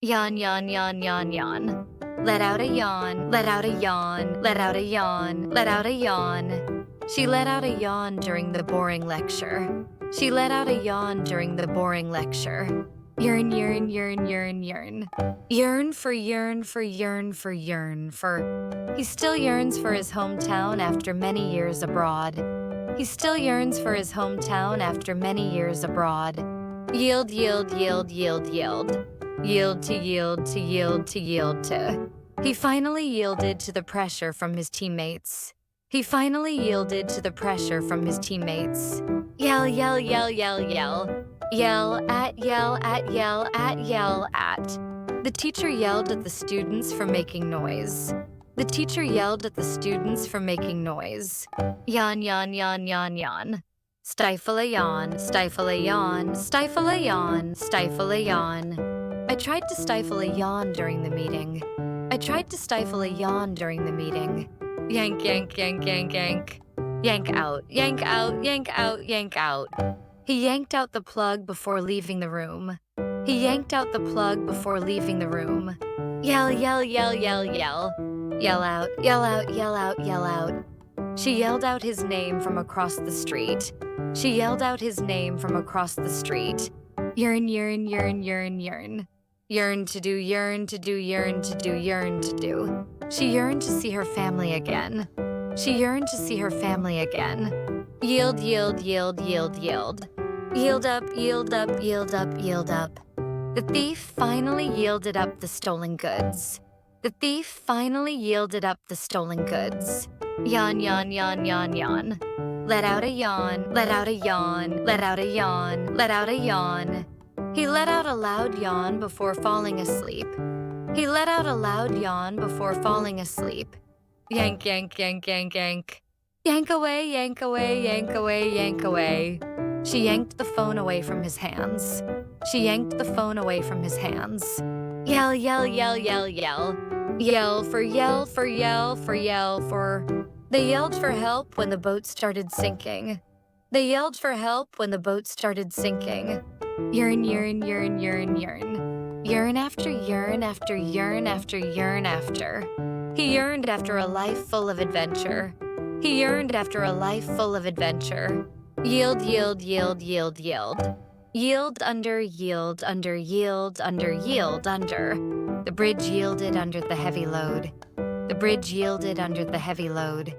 Yawn, yawn, yawn, yawn, yawn. Let out a yawn, let out a yawn, let out a yawn, let out a yawn. She let out a yawn during the boring lecture. She let out a yawn during the boring lecture. Yearn, yearn, yearn, yearn, yearn. Yearn for yearn for yearn for yearn for. He still yearns for his hometown after many years abroad. He still yearns for his hometown after many years abroad. Yield, yield, yield, yield, yield. Yield to yield to yield to yield to. He finally yielded to the pressure from his teammates. He finally yielded to the pressure from his teammates. Yell, yell, yell, yell, yell. Yell at, yell at, yell at, yell at. The teacher yelled at the students for making noise. The teacher yelled at the students for making noise. Yawn, yawn, yawn, yawn, yawn. Stifle a yawn, stifle a yawn, stifle a yawn, stifle a yawn. I tried to stifle a yawn during the meeting. I tried to stifle a yawn during the meeting. Yank, yank, yank, yank, yank. Yank out, yank out, yank out, yank out. He yanked out the plug before leaving the room. He yanked out the plug before leaving the room. Yell, yell, yell, yell, yell. Yell out, yell out, yell out, yell out. She yelled out his name from across the street. She yelled out his name from across the street. Yearn, yearn, yearn, yearn, yearn. Yearn to do, yearn to do, yearn to do, yearn to do. She yearned to see her family again. She yearned to see her family again. Yield, yield, yield, yield, yield. Yield up, yield up, yield up, yield up. The thief finally yielded up the stolen goods. The thief finally yielded up the stolen goods. Yawn, yawn, yawn, yawn, yawn. Let out a yawn, let out a yawn, let out a yawn, let out a yawn. He let out a loud yawn before falling asleep. He let out a loud yawn before falling asleep. Yank, yank, yank, yank, yank. Yank away, yank away, yank away, yank away. She yanked the phone away from his hands. She yanked the phone away from his hands. Yell, yell, yell, yell, yell. Yell for yell for yell for yell for. They yelled for help when the boat started sinking. They yelled for help when the boat started sinking. Yearn, yearn, yearn, yearn, yearn. Yearn after yearn after yearn after yearn after. He yearned after a life full of adventure. He yearned after a life full of adventure. Yield, yield, yield, yield, yield. Yield under, yield under, yield under, yield under. The bridge yielded under the heavy load. The bridge yielded under the heavy load.